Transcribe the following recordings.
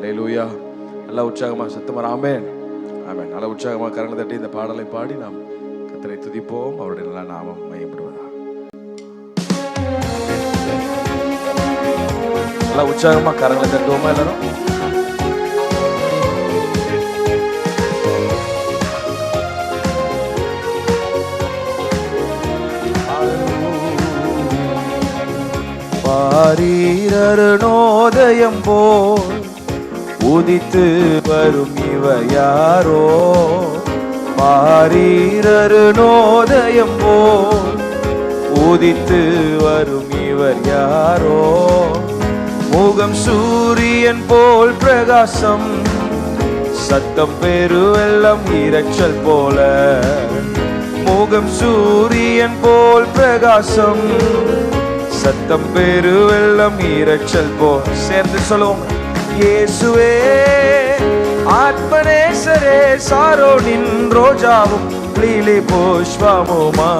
அல்லேலூயா. நல்லா உற்சாகமா சத்தமா ஆமென் ஆமென். நல்லா உற்சாகமா கரங்களை தட்டி இந்த பாடலை பாடி நாம் கர்த்தரை துதிப்போம். அவருடைய நல்ல நாமம் மகிமைப்படுவதாக. நல்லா உற்சாகமா கரங்களை தட்டுவோமா எல்லாரும்? பாரீரருணோதயம் போல் உதித்து வரும் இவ யாரோ, பாரீரருணோதயம் போல் உதித்து வரும் இவர் யாரோ, முகம் சூரியன் போல் பிரகாசம், சத்தம் பெருவெள்ளம் இரைச்சல் போல, முகம் சூரியன் போல் பிரகாசம், சத்தம் பெருவெள்ளம் இரைச்சல் போல். சேர்ந்து சொல்லுவோம். இயேசுவே ஆத்மநேசரே, சாரோனின் ரோஜாவும் லீலி புஷ்பமுமா,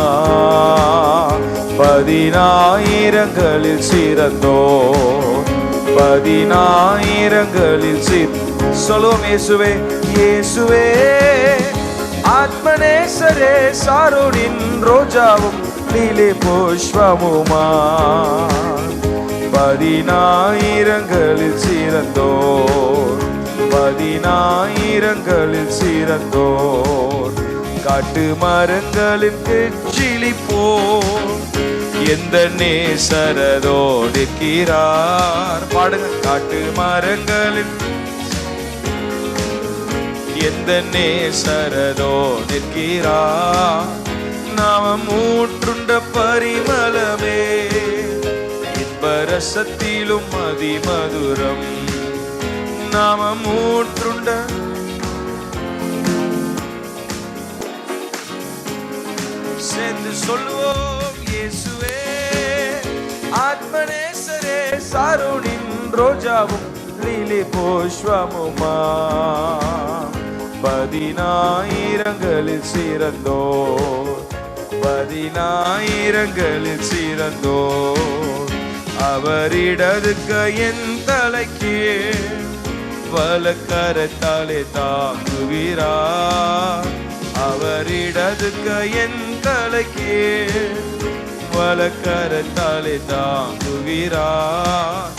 பதினாயிரங்களில் சிறந்தோ, பதினாயிரங்களில் சொல்லுவோம். இயேசுவே இயேசுவே ஆத்மநேசரே, சாரோனின் ரோஜாவும் லீலி புஷ்பமுமா, பதினாயிரங்களில் சிறந்தோர், பதினாயிரங்களில் சிறந்தோர், காட்டு மரங்களின் கிச்சிலி போல் எந்த நேசரதோடு இருக்கிறார். பாடுங்க. காட்டு மரங்களின் எந்த நேசரதோடு இருக்கிறார், நாமம் ஊற்றுண்ட பரிமளமே, இன்பரசத்திலும் அதிமதுரம், நாமம் ஊற்றுண்ட சேர்ந்து சொல்லுவோம். இயேசுவே ஆத்மநேசரே, சாரோனின் ரோஜாவும் லீலி புஷ்பமுமா, பதினாயிரங்களில் சிறந்தோர், பதினாயிரங்களில் சிறந்தோர், அவரிடது கையின் தலைக்கு வலக்கரத்தாலே தாங்குகிறார், அவரிடது கையின் தலைக்கு வலக்கரத்தாலே தாங்குகிறார்,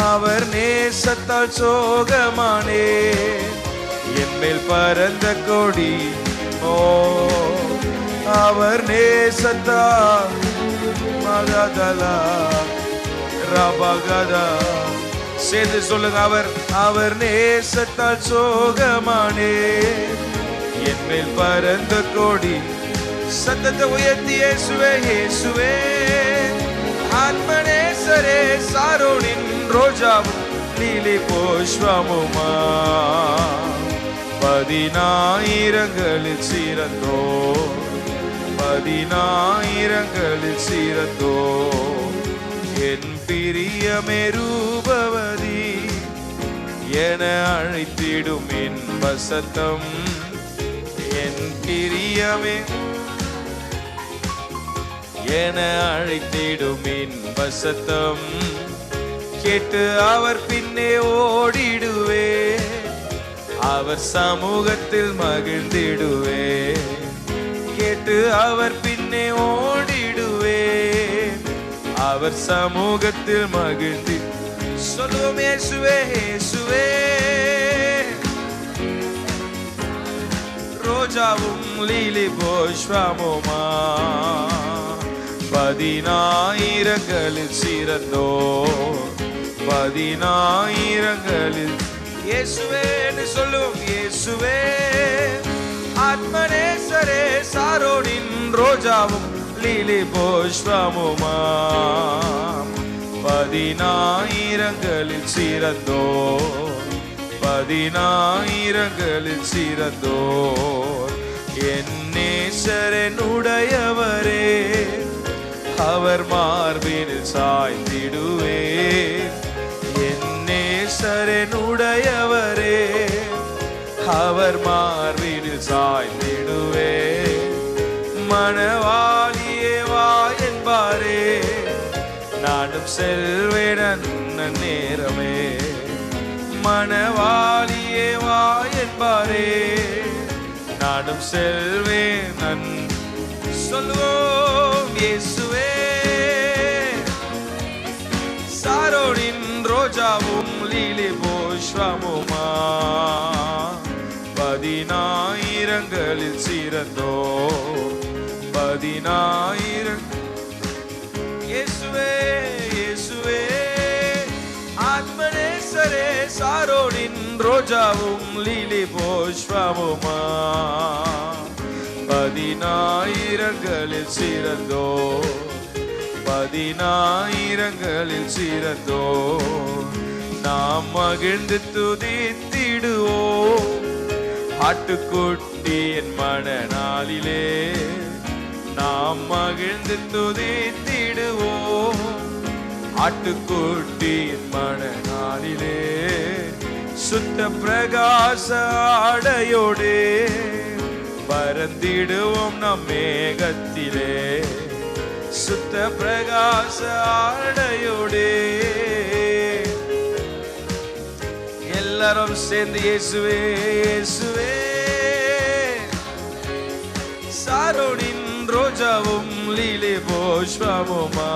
அவர் நேசத்தால் சோகமானே, என்மேல் பறந்த கொடி ஓ, அவர் நேசத்தால் மகதலா ரபகதா. சேர்ந்து சொல்லுங்க. அவர் நேசத்தால் சோகமானே, என்மேல் பறந்த கொடி. சத்தத்தை உயர்த்தி இயேசுவே இயேசுவே ஆத்மநேசரே, சாரோனின் ரோஜாவும் லீலி புஷ்பமுமா, பதினாயிரங்களில் சிறந்தோர், பதினாயிரங்களில் சிறந்தோர், என் பிரியமே ரூபவதி என அழைத்திடும் இன்ப சத்தம், என் பிரியமே என அழைத்திடும் இன்ப சத்தம், கேட்டு அவர் பின்னே ஓடிடுவே, அவர் சமூகத்தில் மகிழ்ந்திடுவே, கேட்டு அவர் பின்னே ஓடிடுவே, அவர் சமூகத்தில் மகிழ்ந்து சொல்லுவோம். இயேசுவே இயேசுவே ரோஜாவும் லீலி புஷ்பமுமா, பதினாயிரங்களில் சிறந்தோர், பதினாயிரங்களில். இயேசுவே சொல்லுவோம். இயேசுவே ஆத்மநேசரே, சாரோனின் ரோஜாவும் லீலி புஷ்பமுமா, பதினாயிரங்களில் சிறந்தோர், பதினாயிரங்களில் சிறந்தோர், என் நேசரனுடையவரே, அவர் மார்பில் சாய்ந்திடுவே, என் நேசரனுடையவரே, அவர் மார்பில் சாய்ந்திடுவே, மணவாளியே வா என்பாரே, நானும் செல்வேன் நேரமே, மணவாளியே வா என்பாரே. நானும் செல்வேன் நன் சொல்வோம் இயேசுவே. சாரோனின் ரோஜாவும் லீலி புஷ்பமுமா, 10,000ங்களில் சிறந்தோ 10,000. இயேசுவே இயேசுவே ஆத்மநேசரே, சாரோனின் ரோஜாவும் லீலி புஷ்பமுமா, 10,000ங்களில் சிறந்தோ 10,000ங்களில் சிறந்தோ. நாம் மகிழ்ந்து துதித்திடுவோம் ஆட்டுக்குட்டியின் மணநாளிலே. நாம் மகிழ்ந்து துதித்திடுவோம் ஆட்டுக்குட்டியின் மணநாளிலே. சுத்த பிரகாச ஆடையோடே பறந்திடுவோம் நம் மேகத்திலே. சுத்த பிரகாச ஆடையோடே எல்லாரும் சேர்ந்து இயேசுவே இயேசுவே. சாரோனின் ரோஜாவும் லீலி புஷ்பமுமா,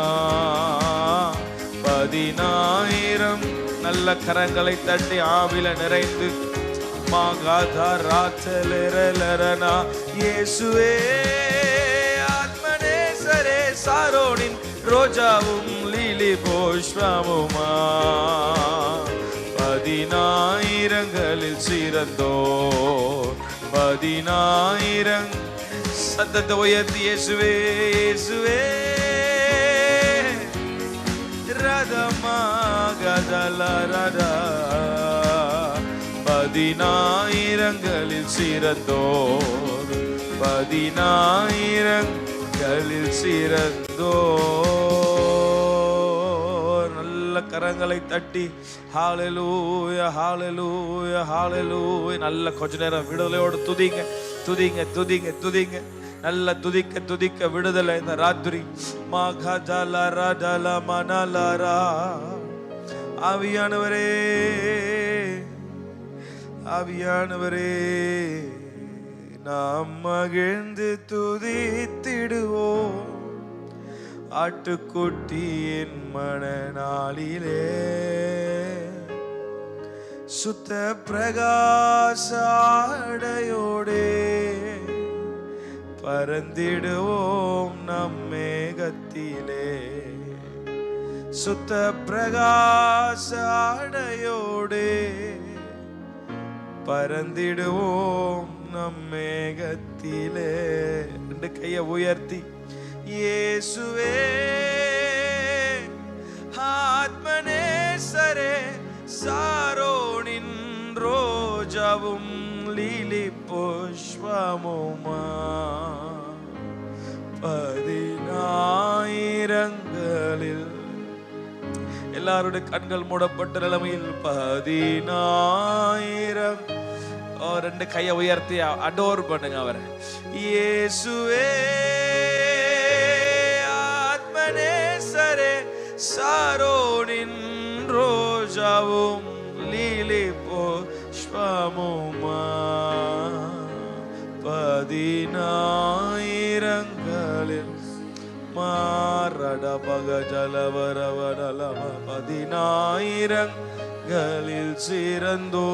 10,000. நல்ல கரங்களை தட்டி ஆவில நிறைந்து மாகாதாராச்சலரலரனா இயேசுவே. ஆத்மநேசரே, சாரோனின் ரோஜாவும் லீலி புஷ்பமுமா, 10,000ங்களில் சிறந்தோ 10,000. சத்தத்தை உயர்த்தி இயேசுவே இயேசுவே. ரதமாகதலரதா 10,000ங்களில் சிறந்தோர் 10,000ங்களில் சிறந்தோர். நல்ல கரங்களை தட்டி ஹalleluya ஹalleluya ஹalleluya. நல்ல கொஞ்ச நேரம் விடுதலையோடு துதிங்க துதிங்க துதிங்க துதிங்க. நல்ல துதிக்க துதிக்க விடுதலை இந்த ராத்திரி. மாகதலரதல மனலரா. ஆவியானவரே ஆவியானவரே, நாம் மகிழ்ந்து துதித்திடுவோம் ஆட்டுக்குட்டியின் மணநாளிலே. சுத்த பிரகாச ஆடையோடே பறந்திடுவோம் நம் மேகத்திலே. சுத்த பிரகாச ஆடையோடே பறந்திடுவோம் நம் மேகத்திலே. ரெண்டு கையை உயர்த்தி இயேசுவே. ஆத்மநேசரே, சாரோனின் ரோஜாவும் லீலி புஷ்பமுமா, 10,000ங்களில். எல்லாருடைய கண்கள் மூடப்பட்ட நிலைமையில் 10,000. ரெண்டு கையை உயர்த்தி அடோர் பண்ணுங்க அவரை. இயேசுவே. ஆத்மநேசரே, சாரோனின் ரோஜாவும் லீலி புஷ்பமுமா, 10,000ங்களில் மாரட பகஜலவரவடலம 10,000ங்களில் சிறந்தோ.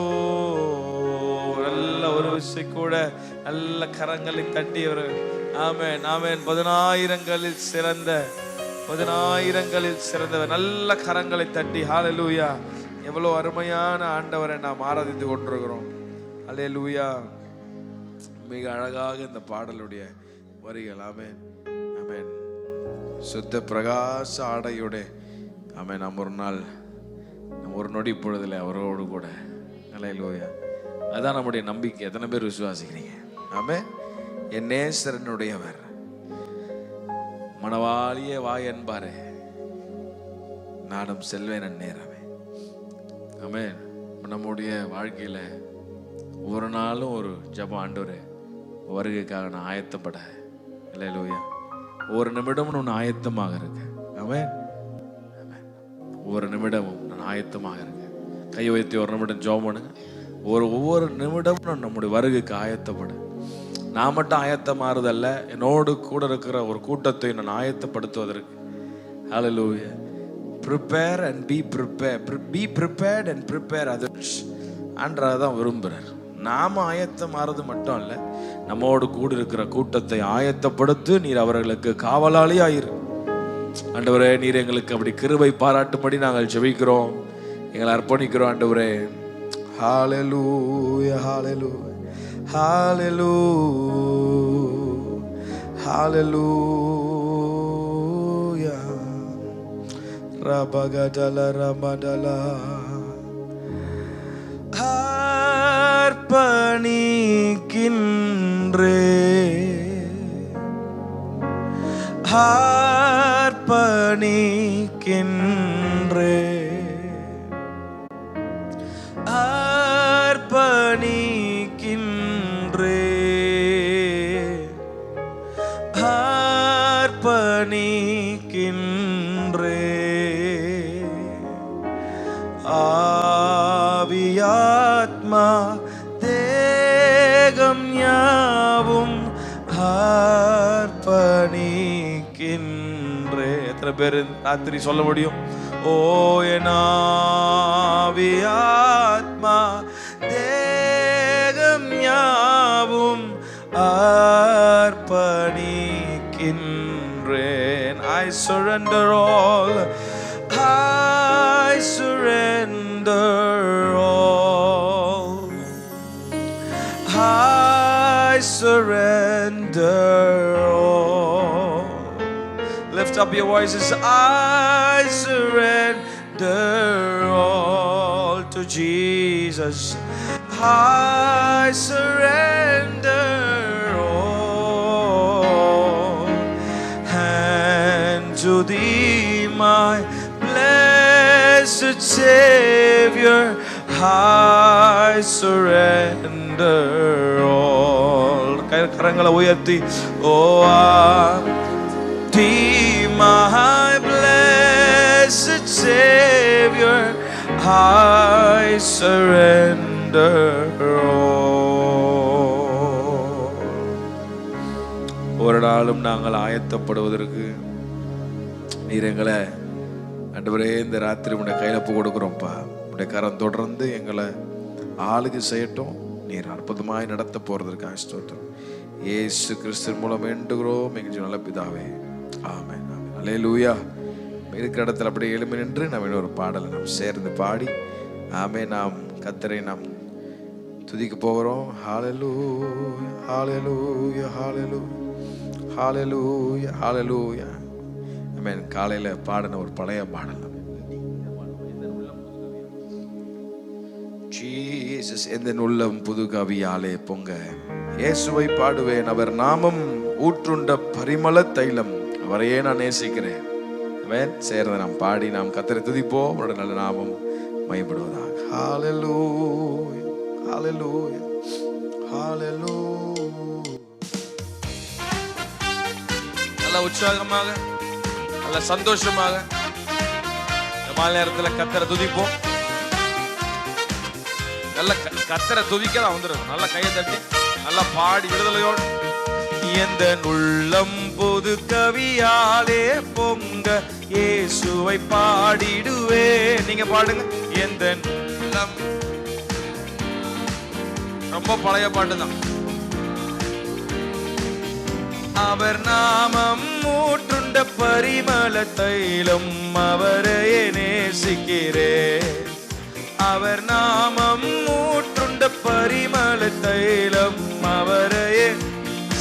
நல்ல ஒரு விஷயம் கூட நல்ல கரங்களை தட்டியவர். ஆமென் ஆமென். 10,000ங்களில் சிறந்த 10,000ங்களில் சிறந்தவர். நல்ல கரங்களை தட்டி ஹalleluya. எவ்வளவு அருமையான ஆண்டவரை நாம் ஆராதித்து கொண்டிருக்கிறோம். ஹalleluya. மிக அழகாக இந்த பாடலுடைய வரிகள். ஆமென் ஆமென். சுத்த பிரகாச ஆடையோட ஆமென். நாம் ஒரு நாள் ஒரு நொடி பொழுதுல அவரோடு கூட. ஹalleluya. அதான் நம்முடைய நம்பிக்கை. எத்தனை பேர் விசுவாசிக்கிறீங்க? ஆமென். என் நேசரனுடையவர், மணவாளியே வா என்பாரே, நானும் செல்வேன் அந்நேரமே. ஆமென். நம்முடைய வாழ்க்கையில ஒரு நாளும் ஒரு ஜெபம், ஆண்டவரே வருகைக்காக நான் ஆயத்தப்பட. ஹல்லேலூயா. ஒரு நிமிடமும் நான் ஆயத்தமாக இருக்கேன். ஆமென் ஆமென். ஒரு நிமிடமும் நான் ஆயத்தமாக இருக்கேன். கை உயர்த்தி ஒரு நிமிடம் ஜெபம் பண்ணுங்க. ஒவ்வொரு நிமிடமும் நம்முடைய வருகைக்கு ஆயத்தப்படு. நான் மட்டும் ஆயத்தமாறுதல்ல, என்னோடு கூட இருக்கிற ஒரு கூட்டத்தை நான் ஆயத்தப்படுத்துவதற்கு. ஹல்லேலூயா. prepare and be prepared. Be prepared and prepare others. ஆண்டவர்தான் விரும்புகிறார். நாம ஆயத்தமாறது மட்டும் இல்லை, நம்மோடு கூட இருக்கிற கூட்டத்தை ஆயத்தப்படுத்து. நீர் அவர்களுக்கு காவலாளி ஆயிரு. ஆண்டவரே, நீர் எங்களுக்கு அப்படி கிருபை பாராட்டும்படி நாங்கள் ஜெபிக்கிறோம், எங்களை அர்ப்பணிக்கிறோம் ஆண்டவரே. ஹல்லேலூயா, ஹல்லேலூயா, ஹல்லேலூயா, ஹல்லேலூயா. ரபகதல ரமதல அர்ப்பணிக்கின்றே, அர்ப்பணிக்கின்றே, அர்ப்பணிக்கின்றே, அர்ப்பணிக்கின்றே. ஆவியாத்மா தேகம் யாவும் அர்ப்பணிக்கின்றே. எத்தனை பேர் ராத்திரி சொல்ல முடியும்? ஓ என் ஆவியாத்மா தேகம் யாவும் அர்ப்பணிக்கின்றேன். I surrender all. I surrender all. I surrender all. Lift up your voices. I surrender all to Jesus. I surrender all, and to Thee, my blessed Savior, I surrender all. கரங்களை உயர்த்தி, oh, my blessed Savior, I surrender all. ஒரு நாளும் நாங்கள் ஆயத்தப்படுவதற்கு நீர் எங்களை ஆண்டவரே இந்த ராத்திரி உடைய கையில் ஒப்பு கொடுக்குறோம்ப்பா. உடைய கரம் தொடர்ந்து எங்களை ஆளுகை செய்யட்டும். நீர் அற்புதமாய் நடத்த போறதற்காக ஸ்தோத்திரம். இயேசு கிறிஸ்து மூலம் வேண்டுகிறோம் எங்கள் நல்ல பிதாவே, ஆமென், ஆமென். அல்லேலூயா. இருக்கிற இடத்துல அப்படியே எழும்பி நின்று நம்ம இன்னொரு பாடலை நாம் சேர்ந்து பாடி ஆமென், நாம் கர்த்தரை நாம் துதிக்க போகிறோம். ஹல்லேலூயா, ஹல்லேலூயா, ஹல்லேலூயா, ஹல்லேலூயா, ஹல்லேலூயா. ஆமென். காலையில பாடின ஒரு பழைய பாடல், ஜீசஸ் எந்த உள்ளம் புது கவியாலே பொங்க, இயேசுவை பாடுவேன், அவர் நாமம் ஊற்றுண்ட பரிமள தைலம், அவரையே நான் நேசிக்கிறேன். ஆமென். சேர்ந்து நாம் பாடி நாம் கர்த்தரை துதிப்போம். அவருடைய நல்ல நாமம் மகிமைப்படுவதாக. ஹல்லேலூயா, ஹல்லேலூயா, ஹல்லேலூயா. நல்ல உற்சாகமாக, நல்ல சந்தோஷமாக மாலை நேரத்தில் கர்த்தரை துதிப்போம். நல்ல கர்த்தரை துதிக்க தான் வந்துடும். நல்ல கையை தட்டி நல்லா பாடி விடுதலையோடு. எந்த உள்ளம் பொது கவியாலே பொங்க, இயேசுவை பாடிடுவே. நீங்க பாடுங்க. எந்த உள்ளம், ரொம்ப பழைய பாட்டு தான். அவர் நாமம் ஊற்றுண்ட பரிமள தைலம், அவரையே நேசிக்கிறே. அவர் நாமம் ஊற்றுண்ட பரிமள தைலம், அவரையே.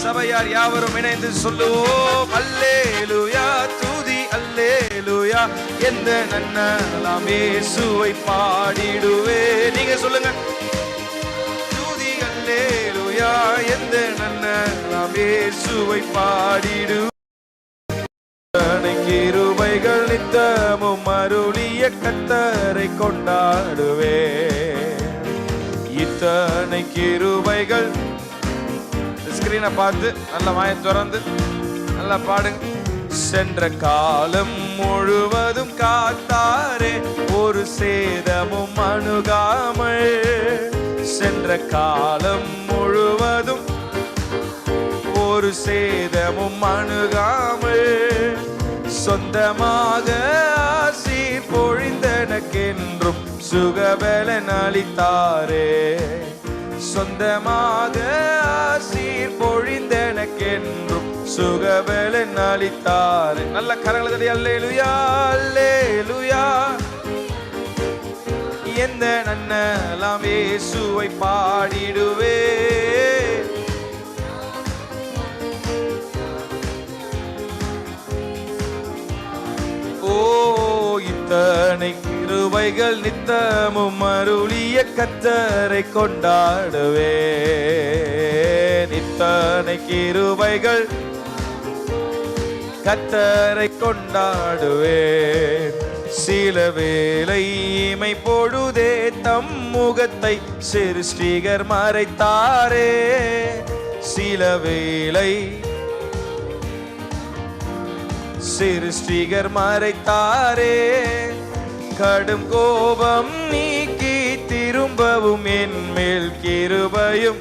சபையார் யாவரும் இணைந்து சொல்லுவோம். அல்லேலூயா, துதி அல்லேலூயா, எந்த நன்னலாம் இயேசுவை பாடிடுவே. நீங்க சொல்லுங்க. துதி அல்லேலூயா, எந்த நன்னலாம் இயேசுவை பாடிடுவே. கிருபைகள் நித்தமும் அருளிய கர்த்தரை கொண்டாடுவே. இத்தனை கிருபைகள். ஸ்கிரீனை பார்த்து நல்ல வாயை திறந்து நல்லா பாடுங்க. சென்ற காலம் முழுவதும் காத்தாரே, ஒரு சேதமும் அணுகாமல். சென்ற காலம் முழுவதும் ஒரு சேதமும் அணுகாமல், சொந்தமாக ஆசீர் பொழிந்தனக்கென்றும் சுகபலன் அளித்தாரே. சொந்தமாக ஆசீர் பொழிந்தனக்கென்றும் சுகபலன் அளித்தாரே. நல்ல கரங்களை தட்டி அல்லேலூயா அல்லேலூயா. எந்த நன்னலாம் இயேசுவை பாடிடுவே. ஓ இத்தனை கிருபைகள் நித்தமும் அருளிய கர்த்தரை கொண்டாடுவே. இத்தனை கிருபைகள் கர்த்தரை கொண்டாடுவே. சில வேளை இமை பொழுதே தம் முகத்தை சிருஷ்டிகர் மறைத்தாரே. சில வேளை சிருஷ்டிகர் மறைத்தாரே. கடும் கோபம் நீக்கி திரும்பவும் என் மேல் கிருபையும்.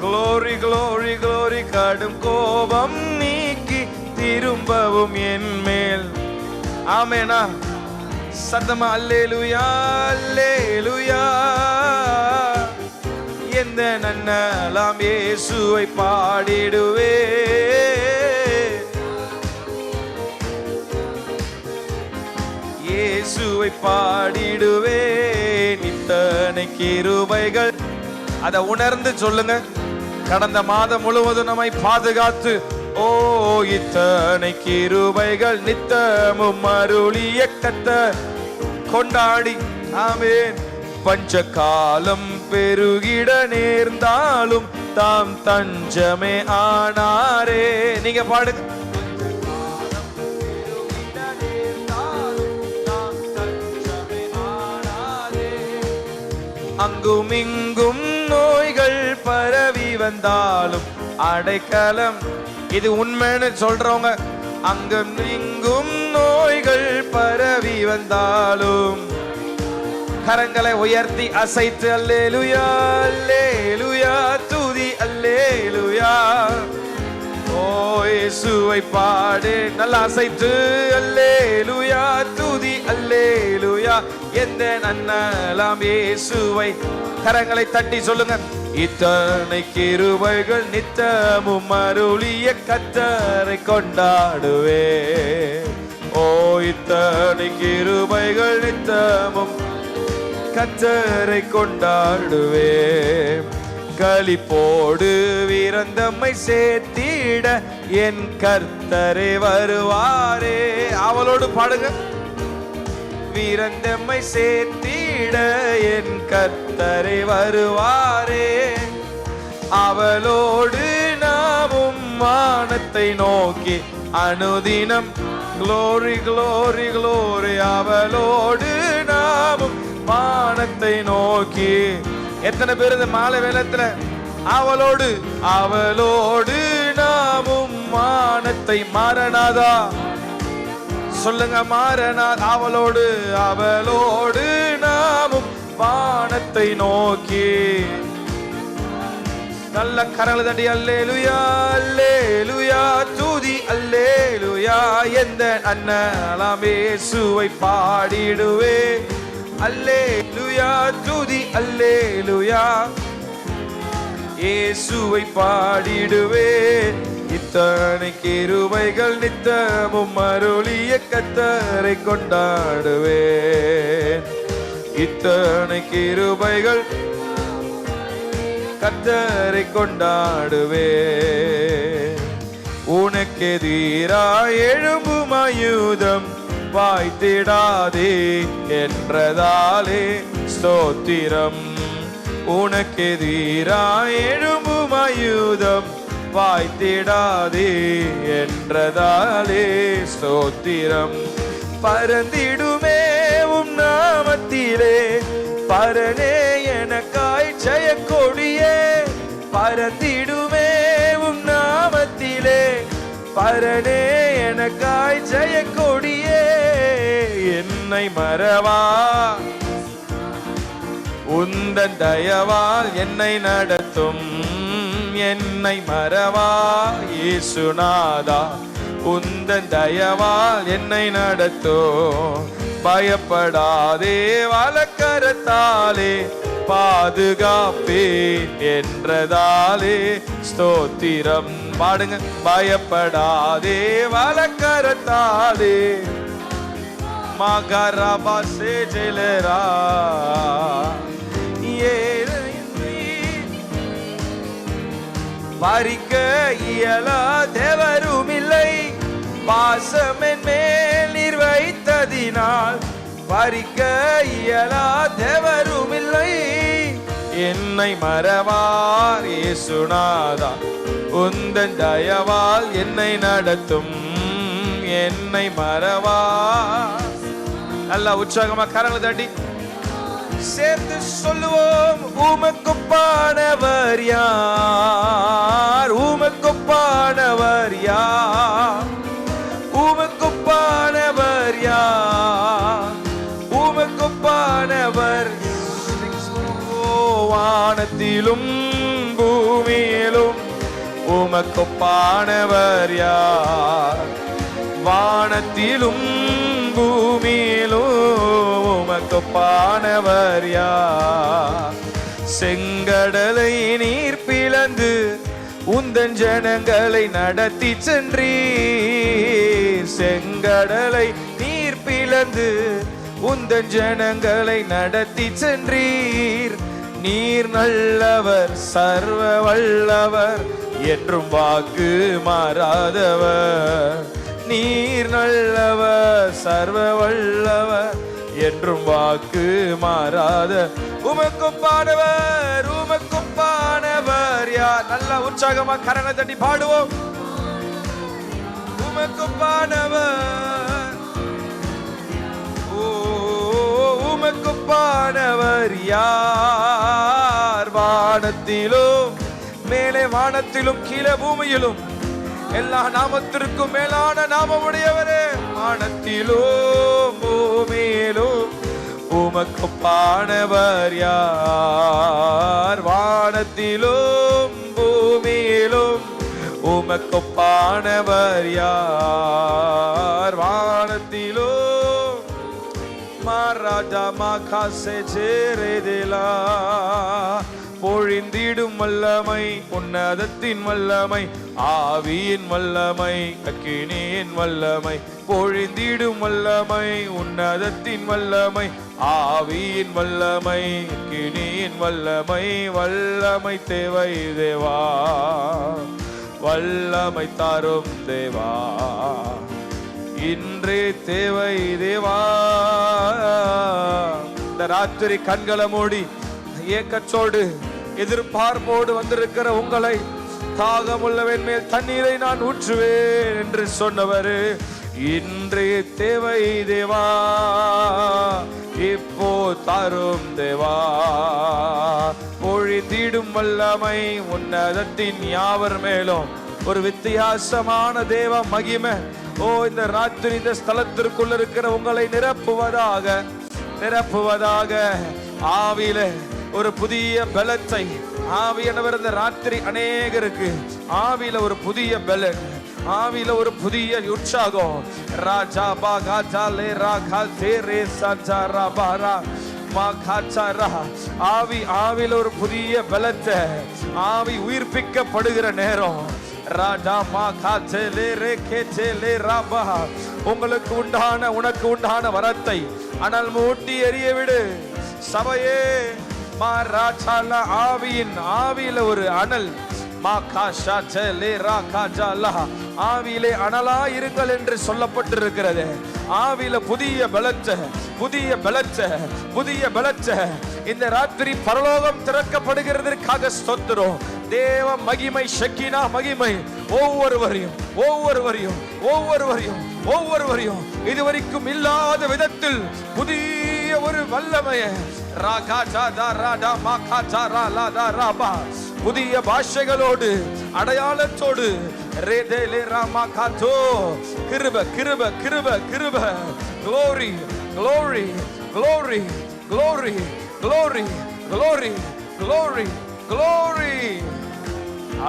Glory glory glory. கடும் கோபம் நீக்கி திரும்பவும் என் மேல். ஆமெனா சத்தமா அல்லேலூயா அல்லேலூயா. எந்த நன்னலாம் இயேசுவை பாடிடுவே. இயேசுவை பாடிடுவே. இத்தனை கிருபைகள். அதை உணர்ந்து சொல்லுங்க. கடந்த மாதம் முழுவதும் நம்மை பாதுகாத்து, ஓ இத்தனை கிருபைகள் நித்தமும் அருளிய கர்த்தர் கொண்டாடி. ஆமென். பஞ்ச காலம் பெருகிட நேர்ந்தாலும் தாம் தஞ்சமே ஆனாரே. நீங்க பாடுங்க. அங்கும் இங்கும் நோய்கள் பரவி வந்தாலும் அடைக்கலம். இது உண்மைன்னு சொல்றவங்க. அங்கும் இங்கும் நோய்கள் பரவி வந்தாலும் கரங்களை உயர்த்தி அசைத்து அல்லேலூயா அல்லேலூயா துதி அல்லேலூயா. ஓ இயேசுவை பாடு. நல்லா அசைத்து அல்லேலூயா துதி அல்லேலூயா. எந்த நன்னலாம் இயேசுவை. கரங்களை தட்டி சொல்லுங்க. இத்தனை கிருபைகள் நித்தமும் அருளிய கர்த்தரை கொண்டாடுவே. ஓ இத்தனை கிருபைகள் நித்தமும் கர்த்தரை கொண்டாடுவே. களிப்போடு விரந்தம்மை சேர்த்திட என் கர்த்தரே வருவாரே. அவளோடு பாடுங்க. விரந்தம்மை சேர்த்திட என் கர்த்தரே வருவாரே. அவளோடு நாமும் வானத்தை நோக்கி அனுதினம் க்ளோரி க்ளோரி க்ளோரி. அவளோடு நாமும் வானத்தை நோக்கி. எத்தனை பேர் இந்த மாலை வேளத்துல அவளோடு அவளோடு நாமும் வானத்தை. மாறனாதா சொல்லுங்க. மாறனாதா. அவளோடு அவளோடு நாமும் வானத்தை நோக்கி. நல்ல கரங்களை தட்டி அல்லேலூயா அல்லேலூயா துதி அல்லேலூயா. எந்த நன்னலாம் இயேசுவை பாடிடுவே. அல்லேலூயா துதி அல்லேலூயா. இயேசுவை பாடிடுவே. இத்தனை கிருபைகள் நித்தமும் அருளிய கர்த்தரை கொண்டாடுவே. இத்தனை கிருபைகள் கர்த்தரை கொண்டாடுவே. உனக்கெதிராய் எழும்பும் ஆயுதம் வாய்த்திடாதே என்றதாலே ஸ்தோத்திரம். உனக்கெதிராய் எழும்பும் ஆயுதம் வாய்த்திடாதே என்றதாலே ஸ்தோத்திரம். பறந்திடுமே உம் நாமத்திலே பரனே எனக்காய் ஜெய கொடியே. பறந்திடுமே உம் நாமத்திலே பரனே எனக்காய் ஜெய கொடியே, என்னை மறவா உந்தன் தயவால் என்னை நடத்தும், என்னை மறவா இயேசுநாதா உந்தன் தயவால் என்னை நடத்தும். பயப்படாதே வலக்கரத்தாலே பாதுகாப்பேன் என்றதாலே ஸ்தோத்திரம். பாடுங்க. பயப்படாதே வலக்கரத்தாலே மகரபா சேஜலரா பறிக்க இயலா தேவருமில்லை, பாசமென் மேல் நீர் வைத்ததினால் பறிக்க இயலா தேவருமில்லை. என்னை மறவார் இயேசுநாதா உந்தன் தயவால் என்னை நடத்தும், என்னை மறவார். நல்லா உற்சாகமா கரங்களை தட்டி சேர்ந்து சொல்லுவோம். உமக்குப்பானவர் யார், உமக்குப்பானவர் யார், உமக்குப்பானவர் யார், உமக்குப்பானவர். வானத்திலும் பூமியிலும் உமக்குப்பானவர் யார், வானத்திலும் பூமியிலும் உமக்குப்பானவர் யார். செங்கடலை நீர் பிளந்து உந்தன் ஜனங்களை நடத்தி சென்றீர், செங்கடலை நீர் பிளந்து உந்தன் ஜனங்களை நடத்தி சென்றீர். நீர் நல்லவர் சர்வ வல்லவர் என்றும் வாக்கு மாறாதவர், நீர் நல்லவர் சர்வ வல்லவர் என்றும் வாக்கு மாறாத. உமக்குப்பானவர் உமக்குப்பானவர் யார். நல்லா உற்சாகமா கரங்களை தட்டி பாடுவோம். உமக்குப்பானவர், ஓ உமக்குப்பானவர் யார். வானத்திலும் மேலே வானத்திலும் கீழே பூமியிலும் எல்லா நாமத்திற்கும் மேலான நாமமுடையவரே, வானத்திலும் பூமியிலும் உமக்குப்பானவர் யார். வானத்திலும் பூமியிலும் உமக்குப்பானவர் யார். வானத்திலும் மராஜா மாகாசே சேரேதேலா பொழிந்திடும் வல்லமை, உன்னதத்தின் வல்லமை, ஆவியின் வல்லமை, அக்கினியின் வல்லமை, பொழிந்திடும் வல்லமை, உன்னதத்தின் வல்லமை, ஆவியின் வல்லமை, அக்கினியின் வல்லமை. வல்லமை தேவை தேவா, வல்லமை தாரும் தேவா, இன்றே தேவை தேவா. இந்த ராத்திரி கண்களை மூடி ஏக்கச்சோடு எதிர்பார்ப்போடு வந்திருக்கிற உங்களை, தாகமுள்ளவன் மேல் தண்ணீரை நான் ஊற்றுவேன் என்று சொன்னவர், இன்றே தேவை தேவா, இப்போ தாரும் தேவா. பொழிந்திடும் வல்லமை, உன்னதத்தின் யாவர் மேலும் ஒரு வித்தியாசமான தேவ மகிமை ஓ இந்த ராத்திரி இந்த ஸ்தலத்திற்குள்ள இருக்கிற உங்களை நிரப்புவதாக, நிரப்புவதாக. ஆவியில ஒரு புதிய பலத்தை ஆவியானவர் இந்த ராத்திரி அநேகருக்கு ஆவியில ஒரு புதிய பலன், ஆவியில ஒரு புதிய உற்சாகம். ராஜா பாகாஜாலே ராகா தேரே சஜாரா பாரா மாகாச்சாரா. ஆவி ஆவியில ஒரு புதிய பலத்தை, ஆவி உயிர்ப்பிக்கப்படுகிற நேரம். ராஜா மாகாச்சேலே ரே கேச்சேலே ராபா. உங்களுக்கு உண்டான உனக்கு உண்டான வரத்தை அனல் மூட்டி எரிய விடு சபையே. மாராச்சாலா ஆவியின் ஆவியில ஒரு அனல், ஆவியிலே அனலா இருங்கள் என்று சொல்லப்பட்டிருக்கிறது. ஆவியில புதிய பலச்ச, புதிய பலச்ச, புதிய பலச்ச. இந்த ராத்திரி பரலோகம் திறக்கப்படுகிறதற்காக ஸ்தோத்திரம். தேவ மகிமை, ஷக்கினா மகிமை ஒவ்வொருவரையும் ஒவ்வொருவரையும் ஒவ்வொருவரையும் ஒவ்வொருவரையும் இதுவரைக்கும் இல்லாத விதத்தில் புதிய ஒரு வல்லமையை புதிய பாஷைகளோடு, அடையாளத்தோடு, Redele ramakato. Kiruba, kiruba, kiruba, kiruba. Glory, glory, glory, glory, glory, glory, glory, glory.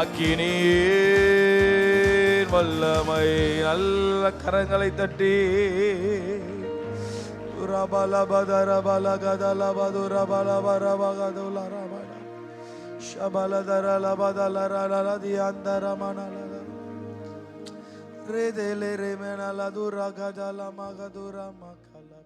அக்கினியின் வல்லமை. நல்ல கரங்களை தட்டி Redele remena la dura gadala magadura makala.